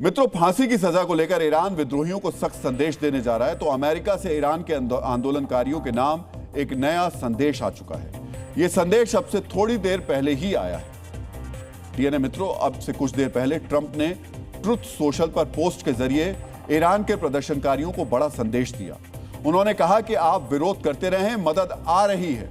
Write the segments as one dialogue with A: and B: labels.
A: मित्रों, फांसी की सजा को लेकर ईरान विद्रोहियों को सख्त संदेश देने जा रहा है, तो अमेरिका से ईरान के आंदोलनकारियों के नाम एक नया संदेश आ चुका है। यह संदेश अब से थोड़ी देर पहले ही आया है। डीएनए मित्रों, अब से कुछ देर पहले ट्रंप ने ट्रुथ सोशल पर पोस्ट के जरिए ईरान के प्रदर्शनकारियों को बड़ा संदेश दिया। उन्होंने कहा कि आप विरोध करते रहें, मदद आ रही है।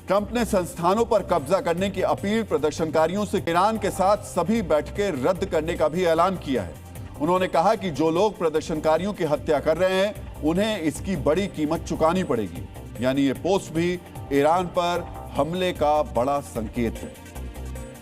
A: ट्रंप ने संस्थानों पर कब्जा करने की अपील प्रदर्शनकारियों से ईरान के साथ सभी बैठकें रद्द करने का भी ऐलान किया है। उन्होंने कहा कि जो लोग प्रदर्शनकारियों की हत्या कर रहे हैं, उन्हें इसकी बड़ी कीमत चुकानी पड़ेगी। यानी ये पोस्ट भी ईरान पर हमले का बड़ा संकेत है।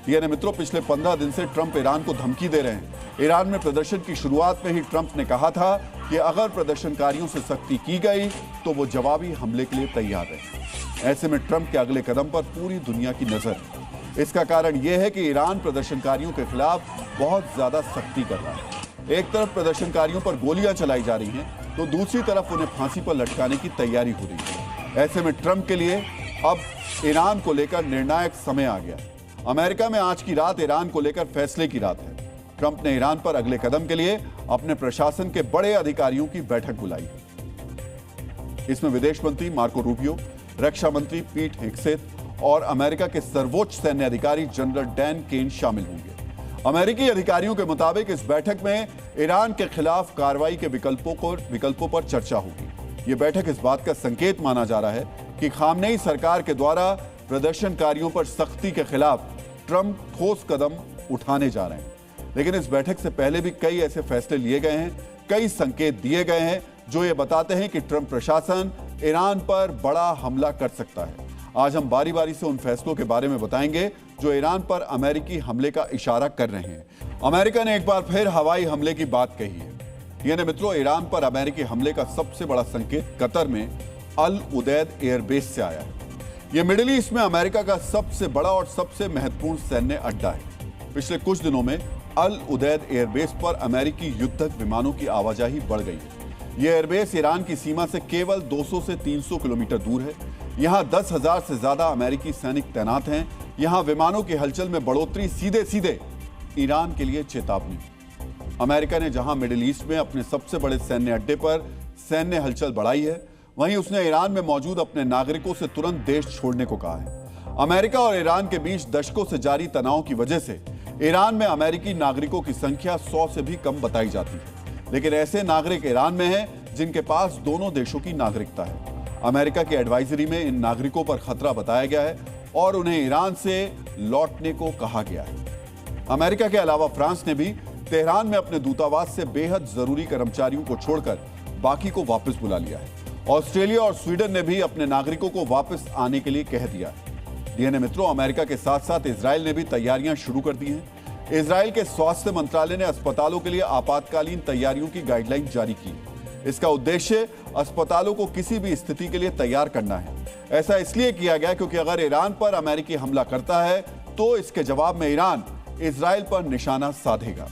A: डीएनए मित्रों, पिछले 15 दिन से ट्रंप ईरान को धमकी दे रहे हैं। ईरान में प्रदर्शन की शुरुआत में ही ट्रंप ने कहा था कि अगर प्रदर्शनकारियों से सख्ती की गई तो वो जवाबी हमले के लिए तैयार रहे। ऐसे में ट्रंप के अगले कदम पर पूरी दुनिया की नजर है। इसका कारण यह है कि ईरान प्रदर्शनकारियों के खिलाफ बहुत ज्यादा सख्ती कर रहा है। एक तरफ प्रदर्शनकारियों पर गोलियां चलाई जा रही हैं, तो दूसरी तरफ उन्हें फांसी पर लटकाने की तैयारी हो रही है। ऐसे में ट्रंप के लिए अब ईरान को लेकर निर्णायक समय आ गया। अमेरिका में आज की रात ईरान को लेकर फैसले की रात है। ट्रंप ने ईरान पर अगले कदम के लिए अपने प्रशासन के बड़े अधिकारियों की बैठक बुलाई है। इसमें विदेश मंत्री मार्को रूबियो, रक्षा मंत्री पीट हेग्सेथ और अमेरिका के सर्वोच्च सैन्य अधिकारी जनरल डैन केन शामिल होंगे। अमेरिकी अधिकारियों के मुताबिक इस बैठक में ईरान के खिलाफ कार्रवाई के विकल्पों पर चर्चा होगी। यह बैठक इस बात का संकेत माना जा रहा है कि खामनेई सरकार के द्वारा प्रदर्शनकारियों पर सख्ती के खिलाफ ट्रंप ठोस कदम उठाने जा रहे हैं। लेकिन इस बैठक से पहले भी कई ऐसे फैसले लिए गए हैं, कई संकेत दिए गए हैं जो ये बताते हैं कि ट्रंप प्रशासन ईरान पर बड़ा हमला कर सकता है। आज हम बारी बारी से उन फैसलों के बारे में बताएंगे जो ईरान पर अमेरिकी हमले का इशारा कर रहे हैं। अमेरिका ने एक बार फिर हवाई हमले की बात कही है। यानी मित्रों, ईरान पर अमेरिकी हमले का सबसे बड़ा संकेत कतर में अल उदैद एयरबेस से आया है। यह मिडिल ईस्ट में अमेरिका का सबसे बड़ा और सबसे महत्वपूर्ण सैन्य अड्डा है। पिछले कुछ दिनों में अल उदैद एयरबेस पर अमेरिकी युद्धक विमानों की आवाजाही बढ़ गई है। यह एयरबेस ईरान की सीमा से केवल 200 से 300 किलोमीटर दूर है। यहाँ 10,000 से ज्यादा अमेरिकी सैनिक तैनात हैं। यहाँ विमानों की हलचल में बढ़ोतरी सीधे सीधे ईरान के लिए चेतावनी। अमेरिका ने जहां मिडिल ईस्ट में अपने सबसे बड़े सैन्य अड्डे पर सैन्य हलचल बढ़ाई है, वहीं उसने ईरान में मौजूद अपने नागरिकों से तुरंत देश छोड़ने को कहा है। अमेरिका और ईरान के बीच दशकों से जारी तनाव की वजह से ईरान में अमेरिकी नागरिकों की संख्या 100 से भी कम बताई जाती है। लेकिन ऐसे नागरिक ईरान में हैं जिनके पास दोनों देशों की नागरिकता है। अमेरिका की एडवाइजरी में इन नागरिकों पर खतरा बताया गया है और उन्हें ईरान से लौटने को कहा गया है। अमेरिका के अलावा फ्रांस ने भी तेहरान में अपने दूतावास से बेहद जरूरी कर्मचारियों को छोड़कर बाकी को वापस बुला लिया है। ऑस्ट्रेलिया और स्वीडन ने भी अपने नागरिकों को वापस आने के लिए कह दिया है। डीएनए मित्रों, अमेरिका के साथ साथ इजराइल ने भी तैयारियां शुरू कर दी हैं। इजराइल के स्वास्थ्य मंत्रालय ने अस्पतालों के लिए आपातकालीन तैयारियों की गाइडलाइन जारी की। इसका उद्देश्य अस्पतालों को किसी भी स्थिति के लिए तैयार करना है। ऐसा इसलिए किया गया क्योंकि अगर ईरान पर अमेरिकी हमला करता है तो इसके जवाब में ईरान इजराइल पर निशाना साधेगा।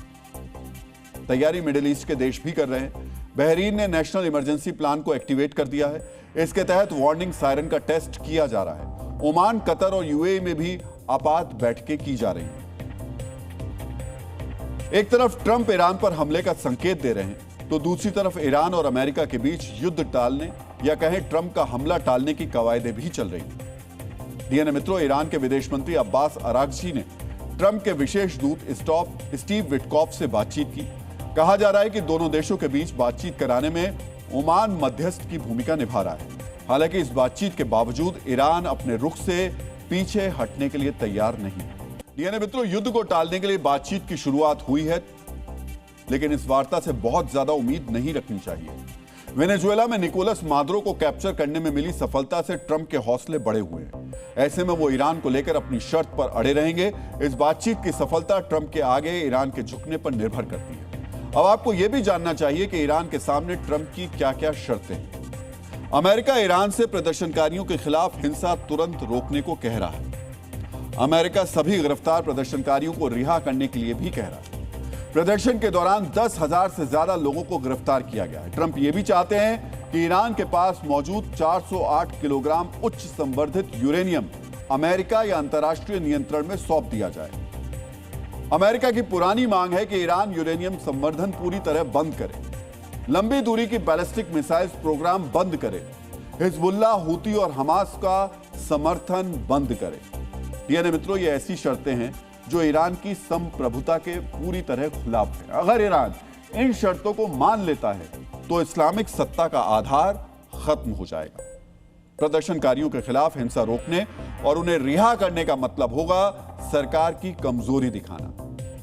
A: तैयारी मिडिल ईस्ट के देश भी कर रहे हैं। बहरीन ने नेशनल इमरजेंसी प्लान को एक्टिवेट कर दिया है। इसके तहत वार्निंग सायरन का टेस्ट किया जा रहा है। ओमान, कतर और यूएई में भी आपात बैठकें की जा रही हैं। एक तरफ ट्रंप ईरान पर हमले का संकेत दे रहे हैं, तो दूसरी तरफ ईरान और अमेरिका के बीच युद्ध टालने या कहें ट्रंप का हमला टालने की कवायदें भी चल रही हैं। डीएनए मित्रों, ईरान के विदेश मंत्री अब्बास अरागची ने ट्रंप के विशेष दूत स्टीव विटकॉफ से बातचीत की। कहा जा रहा है कि दोनों देशों के बीच बातचीत कराने में ओमान मध्यस्थ की भूमिका निभा रहा है। हालांकि इस बातचीत के बावजूद ईरान अपने रुख से पीछे हटने के लिए तैयार नहीं है। डीएनए मित्रों, युद्ध को टालने के लिए बातचीत की शुरुआत हुई है, लेकिन इस वार्ता से बहुत ज्यादा उम्मीद नहीं रखनी चाहिए। वेनेजुएला में निकोलस मादुरो को कैप्चर करने में मिली सफलता से ट्रंप के हौसले बढ़े हुए हैं। ऐसे में वो ईरान को लेकर अपनी शर्त पर अड़े रहेंगे। इस बातचीत की सफलता ट्रंप के आगे ईरान के झुकने पर निर्भर करती है। अब आपको यह भी जानना चाहिए कि ईरान के सामने ट्रंप की क्या क्या शर्तें हैं। अमेरिका ईरान से प्रदर्शनकारियों के खिलाफ हिंसा तुरंत रोकने को कह रहा है। अमेरिका सभी गिरफ्तार प्रदर्शनकारियों को रिहा करने के लिए भी कह रहा है। प्रदर्शन के दौरान 10,000 से ज्यादा लोगों को गिरफ्तार किया गया है। ट्रंप ये भी चाहते हैं कि ईरान के पास मौजूद 408 किलोग्राम उच्च संवर्धित यूरेनियम अमेरिका या अंतर्राष्ट्रीय नियंत्रण में सौंप दिया जाए। अमेरिका की पुरानी मांग है कि ईरान यूरेनियम संवर्धन पूरी तरह बंद करे, लंबी दूरी की बैलिस्टिक मिसाइल्स प्रोग्राम बंद करे, हिजबुल्लाह, हूती और हमास का समर्थन बंद करे। यानी मित्रों, ये ऐसी शर्तें हैं जो ईरान की संप्रभुता के पूरी तरह खिलाफ है। अगर ईरान इन शर्तों को मान लेता है तो इस्लामिक सत्ता का आधार खत्म हो जाएगा। प्रदर्शनकारियों के खिलाफ हिंसा रोकने और उन्हें रिहा करने का मतलब होगा सरकार की कमजोरी दिखाना।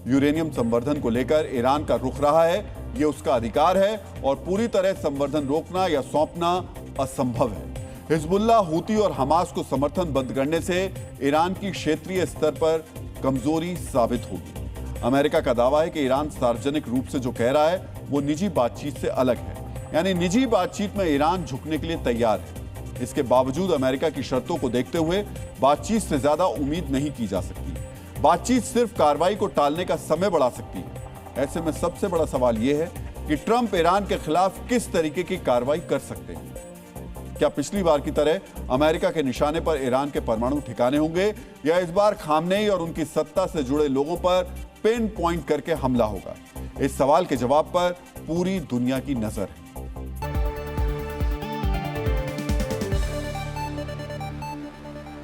A: यूरेनियम संवर्धन को लेकर ईरान का रुख रहा है, यह उसका अधिकार है और पूरी तरह संवर्धन रोकना या सौंपना असंभव है। हिजबुल्लाह, हूती और हमास को समर्थन बंद करने से ईरान की क्षेत्रीय स्तर पर कमजोरी साबित होगी। अमेरिका का दावा है कि ईरान सार्वजनिक रूप से जो कह रहा है वो निजी बातचीत से अलग है, यानी निजी बातचीत में ईरान झुकने के लिए तैयार है। इसके बावजूद अमेरिका की शर्तों को देखते हुए बातचीत से ज्यादा उम्मीद नहीं की जा सकती। बातचीत सिर्फ कार्रवाई को टालने का समय बढ़ा सकती है। ऐसे में सबसे बड़ा सवाल यह है कि ट्रंप ईरान के खिलाफ किस तरीके की कार्रवाई कर सकते हैं। क्या पिछली बार की तरह अमेरिका के निशाने पर ईरान के परमाणु ठिकाने होंगे या इस बार खामनेई और उनकी सत्ता से जुड़े लोगों पर पिन पॉइंट करके हमला होगा? इस सवाल के जवाब पर पूरी दुनिया की नजर है।